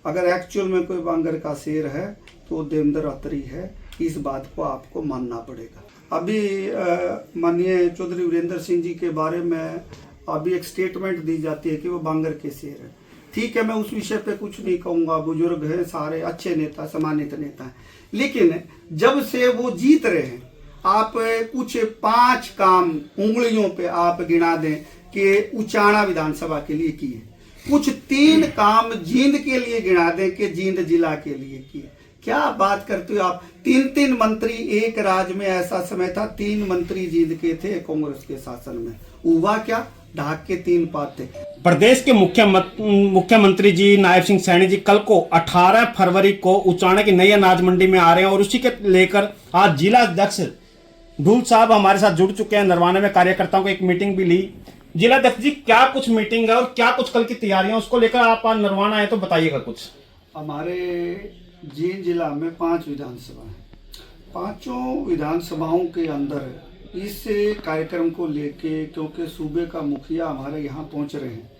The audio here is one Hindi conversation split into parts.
अगर एक्चुअल में कोई बांगर का शेर है तो देवेंद्र अत्री है, इस बात को आपको मानना पड़ेगा। अभी माननीय चौधरी वीरेंद्र सिंह जी के बारे में अभी एक स्टेटमेंट दी जाती है कि वो बांगर के शेर है। ठीक है, मैं उस विषय पे कुछ नहीं कहूँगा, बुजुर्ग हैं, सारे अच्छे नेता, सम्मानित नेता हैं, लेकिन जब से वो जीत रहे हैं, आप कुछ 5 काम उंगलियों पे आप गिना दें कि उचाना विधानसभा के लिए किए, कुछ 3 काम जींद के लिए गिना दें कि जींद जिला के लिए किए। क्या बात करते हो आप? 3 मंत्री, एक राज्य में ऐसा समय था 3 मंत्री जींद के थे कांग्रेस के शासन में। हुआ क्या? ढाक के 3 पाते। प्रदेश के मुख्यमंत्री जी नायब सिंह सैनी जी कल को 18 फरवरी को उचाना की नई अनाज मंडी में आ रहे हैं और उसी के लेकर आज जिला अध्यक्ष ढूल साहब हमारे साथ जुड़ चुके हैं। नरवाना में कार्यकर्ताओं को एक मीटिंग भी ली। जिला अध्यक्ष जी, क्या कुछ मीटिंग है और क्या कुछ कल की तैयारियां, उसको लेकर आप आज नरवाना आए तो बताइएगा कुछ। हमारे जींद जिला में 5 विधानसभा है। 5 विधानसभाओं के अंदर इस कार्यक्रम को लेके, क्योंकि सूबे का मुखिया हमारे यहाँ पहुँच रहे हैं,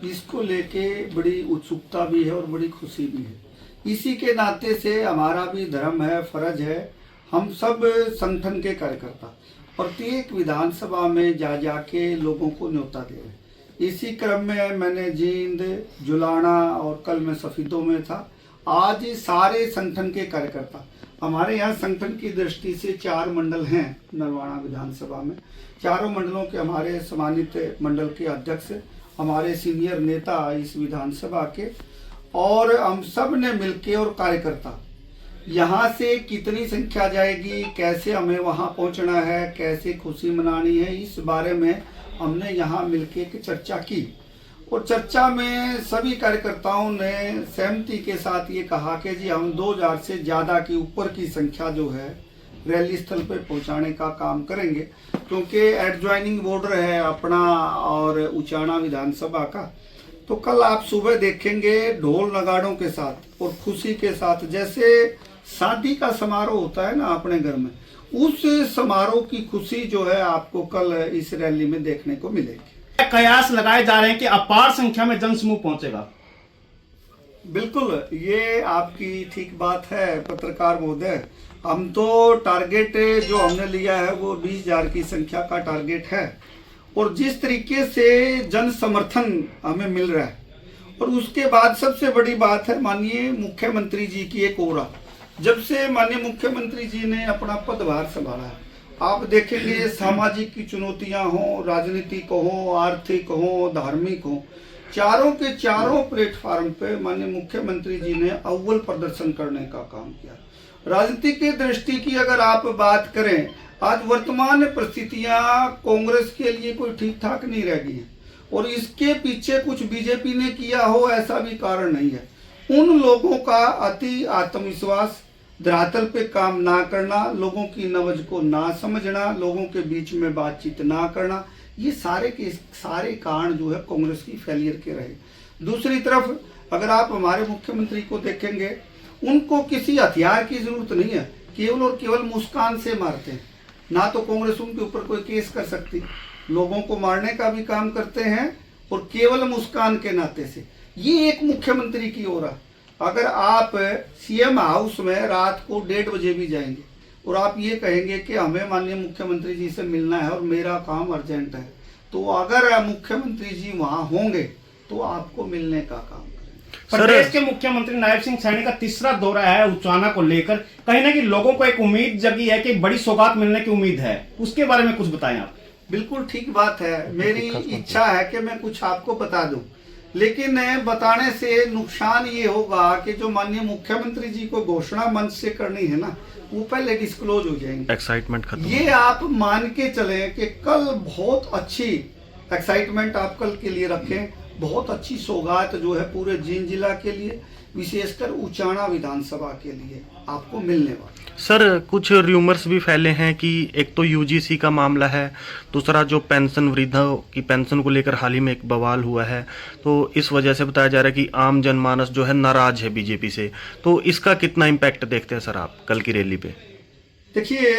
इसको लेके बड़ी उत्सुकता भी है और बड़ी खुशी भी है। इसी के नाते से हमारा भी धर्म है, फर्ज है, हम सब संगठन के कार्यकर्ता प्रत्येक विधानसभा में जा के लोगों को न्योता दे रहे हैं। इसी क्रम में मैंने जींद, जुलाना और कल मैं सफीदों में था। आज सारे संगठन के कार्यकर्ता, हमारे यहाँ संगठन की दृष्टि से 4 मंडल हैं नरवाना विधानसभा में। चारों मंडलों के हमारे सम्मानित मंडल के अध्यक्ष, हमारे सीनियर नेता इस विधानसभा के, और हम सब ने मिलके और कार्यकर्ता यहाँ से कितनी संख्या जाएगी, कैसे हमें वहाँ पहुँचना है, कैसे खुशी मनानी है, इस बारे में हमने यहाँ मिलके एक चर्चा की। और चर्चा में सभी कार्यकर्ताओं ने सहमति के साथ ये कहा कि जी हम 2000 से ज़्यादा की ऊपर की संख्या जो है रैली स्थल पे पहुंचाने का काम करेंगे, क्योंकि एडजॉइनिंग बॉर्डर है अपना और उचाना विधानसभा का। तो कल आप सुबह देखेंगे ढोल नगाड़ों के साथ और खुशी के साथ, जैसे शादी का समारोह होता है ना अपने घर में, उस समारोह की खुशी जो है आपको कल इस रैली में देखने को मिलेगी। कयास लगाए जा रहे हैं कि अपार संख्या में जनसमूह पहुंचेगा। बिल्कुल, ये आपकी ठीक बात है पत्रकार महोदय। हम तो टारगेट जो हमने लिया है वो 20,000 की संख्या का टारगेट है, और जिस तरीके से जन समर्थन हमें मिल रहा है, और उसके बाद सबसे बड़ी बात है माननीय मुख्यमंत्री जी की एक ओरा। जब से माननीय मुख्यमंत्री जी ने अपना पदभार संभाला है, आप देखेंगे सामाजिक की चुनौतियां हो, राजनीतिक हो, आर्थिक हो, धार्मिक हो, चारों के चारों प्लेटफॉर्म पे माननीय मुख्यमंत्री जी ने अव्वल प्रदर्शन करने का काम किया। राजनीति की दृष्टि की अगर आप बात करें, आज वर्तमान परिस्थितियां कांग्रेस के लिए कोई ठीक ठाक नहीं रह गई है, और इसके पीछे कुछ बीजेपी ने किया हो ऐसा भी कारण नहीं है। उन लोगों का अति आत्मविश्वास, धरातल पे काम ना करना, लोगों की नब्ज को ना समझना, लोगों के बीच में बातचीत ना करना, ये सारे के सारे कारण जो है कांग्रेस की फेलियर के रहे। दूसरी तरफ अगर आप हमारे मुख्यमंत्री को देखेंगे, उनको किसी हथियार की जरूरत नहीं है, केवल और केवल मुस्कान से मारते हैं। ना तो कांग्रेस उनके ऊपर कोई केस कर सकती, लोगों को मारने का भी काम करते हैं, और केवल मुस्कान के नाते से ये एक मुख्यमंत्री की ओर। अगर आप सीएम हाउस में रात को 1:30 बजे भी जाएंगे और आप ये कहेंगे कि हमें माननीय मुख्यमंत्री जी से मिलना है और मेरा काम अर्जेंट है, तो अगर मुख्यमंत्री जी वहां होंगे तो आपको मिलने का काम करेंगे। प्रदेश के मुख्यमंत्री नायब सिंह सैनी का तीसरा दौरा है उचाना को लेकर, कहीं ना कहीं लोगों को एक उम्मीद जगी है कि बड़ी सौगात मिलने की उम्मीद है, उसके बारे में कुछ बताएं आप। बिल्कुल ठीक बात है। मेरी इच्छा है कि मैं कुछ आपको बता दूं, लेकिन बताने से नुकसान ये होगा कि जो माननीय मुख्यमंत्री जी को घोषणा मंच से करनी है ना, वो पहले डिस्क्लोज हो जाएंगे, एक्साइटमेंट खत्म। ये आप मान के चले कि कल बहुत अच्छी एक्साइटमेंट आप कल के लिए रखें, बहुत अच्छी सौगात जो है पूरे जींद जिला के लिए, विशेषकर उचाना विधानसभा के लिए आपको मिलने वाला। सर, कुछ र्यूमर्स भी फैले हैं कि एक तो यूजीसी का मामला है, दूसरा जो पेंशन, वृद्धों की पेंशन को लेकर हाल ही में एक बवाल हुआ है, तो इस वजह से बताया जा रहा है कि आम जनमानस जो है नाराज है बीजेपी से। तो इसका कितना इम्पैक्ट देखते हैं सर आप कल की रैली पे? देखिए,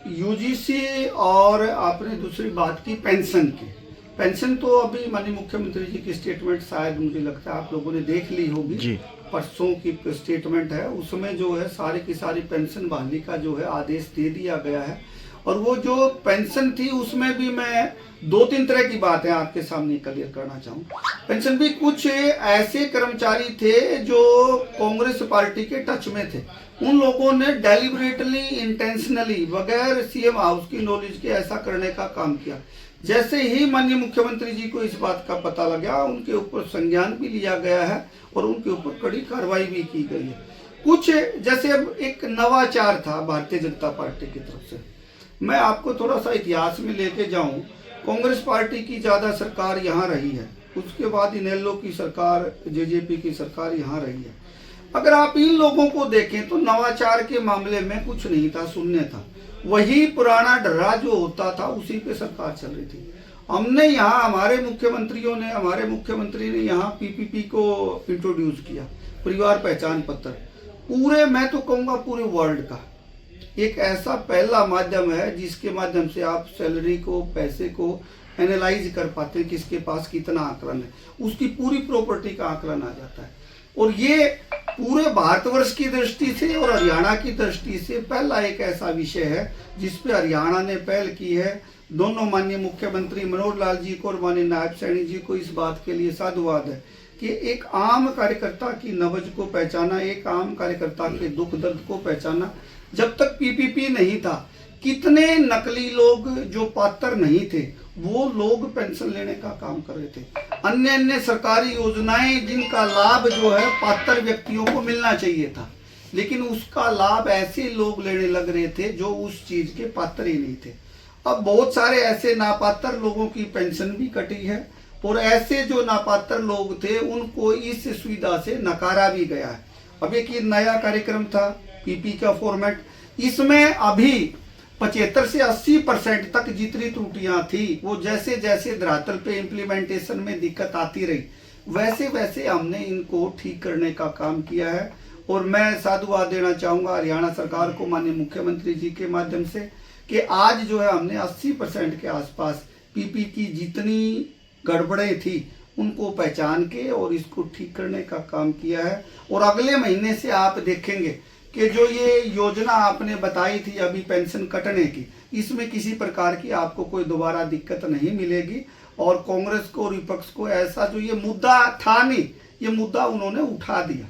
यूजीसी और आपने दूसरी बात की पेंशन तो अभी माननीय मुख्यमंत्री जी की स्टेटमेंट शायद मुझे लगता है आप लोगों ने देख ली होगी जी। परसों की स्टेटमेंट है, उसमें जो है सारी की सारी पेंशन बहाली का जो है आदेश दे दिया गया है। और वो जो पेंशन थी उसमें भी मैं 2-3 तरह की बातें आपके सामने क्लियर करना चाहूँ। पेंशन भी कुछ ऐसे कर्मचारी थे जो कांग्रेस पार्टी के टच में थे, उन लोगों ने डेलिबरेटली इंटेंशनली बगैर सीएम हाउस की नॉलेज के ऐसा करने का काम किया। जैसे ही माननीय मुख्यमंत्री जी को इस बात का पता लगा, उनके ऊपर संज्ञान भी लिया गया है और उनके ऊपर कड़ी कार्रवाई भी की गई है। कुछ जैसे अब एक नवाचार था भारतीय जनता पार्टी की तरफ से, मैं आपको थोड़ा सा इतिहास में लेके जाऊं। कांग्रेस पार्टी की ज्यादा सरकार यहाँ रही है, उसके बाद इनेलो की सरकार, जेजेपी की सरकार यहाँ रही है। अगर आप इन लोगों को देखें तो नवाचार के मामले में कुछ नहीं था, शून्य था। वही पुराना डर्रा जो होता था उसी पे सरकार चल रही थी। हमने यहाँ हमारे मुख्यमंत्री ने यहाँ पीपीपी को इंट्रोड्यूस किया, परिवार पहचान पत्र। पूरे, मैं तो कहूँगा पूरे वर्ल्ड का एक ऐसा पहला माध्यम है जिसके माध्यम से आप सैलरी को, पैसे को एनालाइज कर पाते हैं, किसके पास कितना आकलन है, उसकी पूरी प्रॉपर्टी का आकलन आ जाता है। और ये पूरे भारतवर्ष की दृष्टि से और हरियाणा की दृष्टि से पहला एक ऐसा विषय है जिसपे हरियाणा ने पहल की है। दोनों माननीय मुख्यमंत्री मनोहर लाल जी को और माननीय नायब सैनी जी को इस बात के लिए साधुवाद है कि एक आम कार्यकर्ता की नब्ज को पहचाना, एक आम कार्यकर्ता के दुख दर्द को पहचाना। जब तक पीपीपी नहीं था, कितने नकली लोग जो पात्र नहीं थे वो लोग पेंशन लेने का काम कर रहे थे। अन्य सरकारी योजनाएं जिनका लाभ जो है पात्र व्यक्तियों को मिलना चाहिए था, लेकिन उसका लाभ ऐसे लोग लेने लग रहे थे जो उस चीज के पात्र ही नहीं थे। अब बहुत सारे ऐसे नापात्र लोगों की पेंशन भी कटी है और ऐसे जो नापात्र लोग थे उनको इस सुविधा से नकारा भी गया है। अब एक ये नया कार्यक्रम था पीपी का फॉर्मेट, इसमें अभी 75 से 80% तक जितनी त्रुटियां थी वो जैसे जैसे धरातल पे इम्प्लीमेंटेशन में दिक्कत आती रही वैसे वैसे हमने इनको ठीक करने का काम किया है। और मैं साधुवाद देना चाहूँगा हरियाणा सरकार को माननीय मुख्यमंत्री जी के माध्यम से कि आज जो है हमने 80% के आसपास पीपी की जितनी गड़बड़ें थी उनको पहचान के और इसको ठीक करने का काम किया है। और अगले महीने से आप देखेंगे कि जो ये योजना आपने बताई थी अभी पेंशन कटने की, इसमें किसी प्रकार की आपको कोई दोबारा दिक्कत नहीं मिलेगी। और कांग्रेस को और विपक्ष को ऐसा जो ये मुद्दा था नहीं, ये मुद्दा उन्होंने उठा दिया,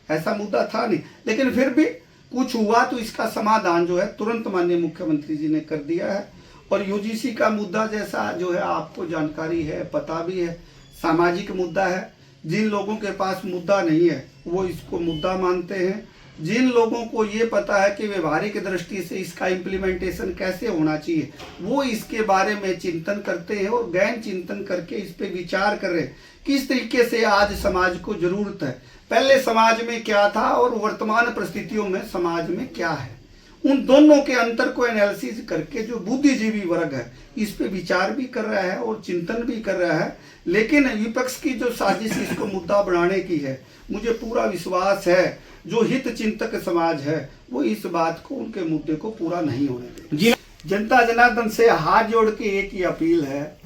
ऐसा मुद्दा था नहीं, लेकिन फिर भी कुछ हुआ तो इसका समाधान जो है तुरंत माननीय मुख्यमंत्री जी ने कर दिया है। और यूजीसी का मुद्दा जैसा जो है आपको जानकारी है, पता भी है, सामाजिक मुद्दा है। जिन लोगों के पास मुद्दा नहीं है वो इसको मुद्दा मानते हैं। जिन लोगों को ये पता है कि व्यवहारिक दृष्टि से इसका इम्प्लीमेंटेशन कैसे होना चाहिए वो इसके बारे में चिंतन करते हैं और गहन चिंतन करके इस पे विचार कर रहे हैं किस तरीके से आज समाज को जरूरत है, पहले समाज में क्या था और वर्तमान परिस्थितियों में समाज में क्या है। उन दोनों के अंतर को एनालिसिस करके जो बुद्धिजीवी वर्ग है इस पे विचार भी कर रहा है और चिंतन भी कर रहा है। लेकिन विपक्ष की जो साजिश इसको मुद्दा बनाने की है, मुझे पूरा विश्वास है जो हित चिंतक समाज है वो इस बात को, उनके मुद्दे को पूरा नहीं होने देगा। जनता जनार्दन से हाथ जोड़ के एक ही अपील है,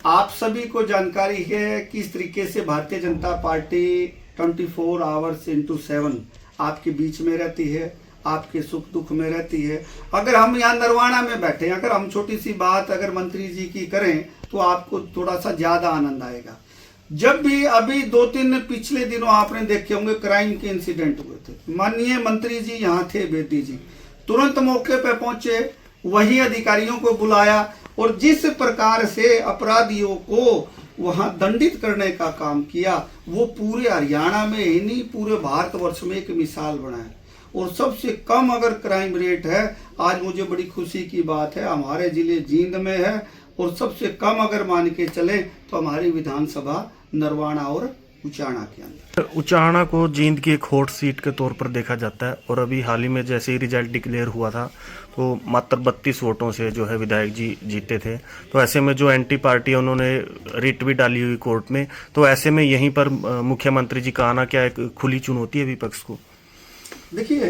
आप सभी को जानकारी है किस तरीके से Bharatiya Janata party 24 hours into 7 आपके बीच में रहती है, आपके सुख दुख में रहती है। अगर हम यहाँ नरवाना में बैठे, अगर हम छोटी सी बात अगर मंत्री जी की करें तो आपको थोड़ा सा ज्यादा आनंद आएगा। जब भी अभी 2-3 पिछले दिनों आपने देखे होंगे क्राइम के इंसिडेंट हुए थे, माननीय मंत्री जी यहाँ थे, बेदी जी तुरंत मौके पे पहुंचे, वही अधिकारियों को बुलाया और जिस प्रकार से अपराधियों को वहां दंडित करने का काम किया वो पूरे हरियाणा में ही नहीं पूरे भारतवर्ष में एक मिसाल बना है। और सबसे कम अगर क्राइम रेट है, आज मुझे बड़ी खुशी की बात है हमारे जिले जींद में है, और सबसे कम अगर मान के चले तो हमारी विधानसभा नरवाना और उचाना के अंदर। उचाना को जींद की एक हॉट सीट के तौर पर देखा जाता है और अभी हाल ही में जैसे ही रिजल्ट डिक्लेयर हुआ था तो मात्र 32 वोटों से जो है विधायक जी जीते थे। तो ऐसे में जो एंटी पार्टी है उन्होंने रिट भी डाली हुई कोर्ट में, तो ऐसे में यहीं पर मुख्यमंत्री जी का आना क्या एक खुली चुनौती है विपक्ष को? देखिए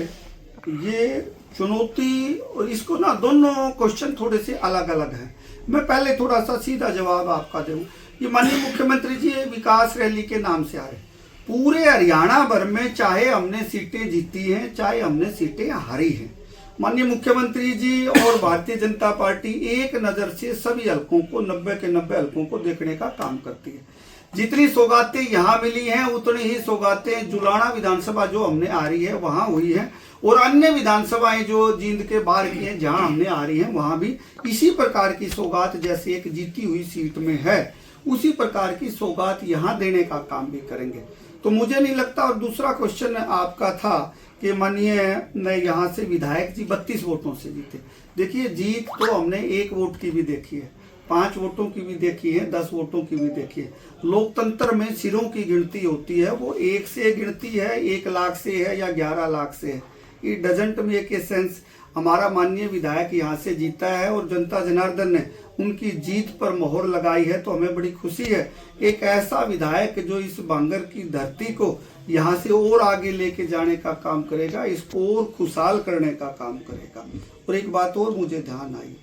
ये चुनौती और इसको ना दोनों क्वेश्चन थोड़े से अलग अलग हैं। मैं पहले थोड़ा सा सीधा जवाब आपका दूं। ये माननीय मुख्यमंत्री जी विकास रैली के नाम से आ रहे, पूरे हरियाणा भर में चाहे हमने सीटें जीती हैं चाहे हमने सीटें हारी हैं, माननीय मुख्यमंत्री जी और भारतीय जनता पार्टी एक नजर से सभी हलकों को 90 के 90 हलकों को देखने का काम करती है। जितनी सौगातें यहाँ मिली हैं उतनी ही सौगातें जुलाना विधानसभा जो हमने आ रही है वहां हुई है, और अन्य विधानसभाएं जो जींद के बाहर की हैं जहां हमने आ रही हैं वहां भी इसी प्रकार की सौगात जैसे एक जीती हुई सीट में है उसी प्रकार की सौगात यहाँ देने का काम भी करेंगे। तो मुझे नहीं लगता। और दूसरा क्वेश्चन आपका था कि माननीय यहाँ से विधायक जी 32 वोटों से जीते। देखिए जीत तो हमने 1 वोट की भी देखी है, 5 वोटों की भी देखी है, 10 वोटों की भी देखी है। लोकतंत्र में सिरों की गिनती होती है, वो 1 से गिनती है, 1 लाख से है या 11 लाख से है, it doesn't make a sense. हमारा माननीय विधायक यहाँ से जीता है और जनता जनार्दन ने उनकी जीत पर मोहर लगाई है, तो हमें बड़ी खुशी है। एक ऐसा विधायक जो इस बांगर की धरती को यहाँ से और आगे लेके जाने का काम करेगा, इसको और खुशहाल करने का काम करेगा। और एक बात और मुझे ध्यान आई,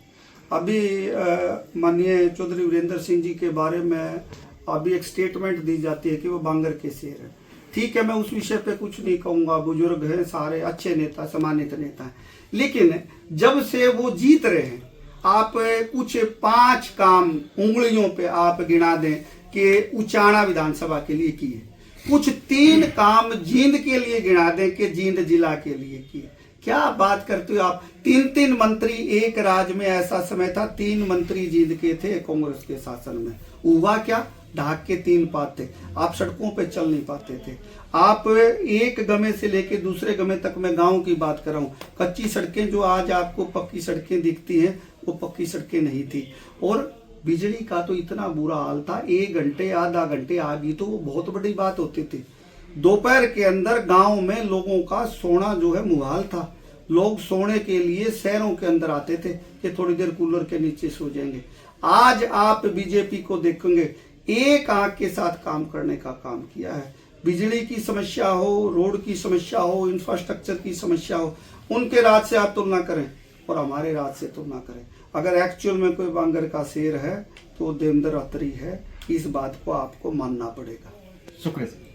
अभी माननीय चौधरी वीरेंद्र सिंह जी के बारे में अभी एक स्टेटमेंट दी जाती है कि वो बांगर के शेर है। ठीक है, मैं उस विषय पे कुछ नहीं कहूँगा, बुजुर्ग हैं, सारे अच्छे नेता, सम्मानित नेता हैं, लेकिन जब से वो जीत रहे हैं आप कुछ 5 काम उंगलियों पे आप गिना दें कि उचाना विधानसभा के लिए किए, कुछ 3 काम जींद के लिए गिना दें कि जींद जिला के लिए किए। क्या बात करते हो आप? 3 मंत्री एक राज्य में, ऐसा समय था 3 मंत्री जींद के थे कांग्रेस के शासन में। हुआ क्या? ढाक के 3 पाते, आप सड़कों पे चल नहीं पाते थे। आप एक गमे से लेके दूसरे गमे तक, मैं गांव की बात कर रहा हूँ, कच्ची सड़कें जो आज आपको पक्की सड़कें दिखती हैं वो पक्की सड़कें नहीं थी। और बिजली का तो इतना बुरा हाल था, 1 घंटे आधा घंटे आ गई तो वो बहुत बड़ी बात होती थी। दोपहर के अंदर गांव में लोगों का सोना जो है मुहाल था। लोग सोने के लिए शहरों के अंदर आते थे कि थोड़ी देर कूलर के नीचे सो जाएंगे। आज आप बीजेपी को देखेंगे, एक आंख के साथ काम करने का काम किया है। बिजली की समस्या हो, रोड की समस्या हो, इंफ्रास्ट्रक्चर की समस्या हो, उनके राज से आप तुलना करें और हमारे राज से तुलना करें। अगर एक्चुअल में कोई बांगर का शेर है तो देवेंद्र अत्री है, इस बात को आपको मानना पड़ेगा। शुक्रिया।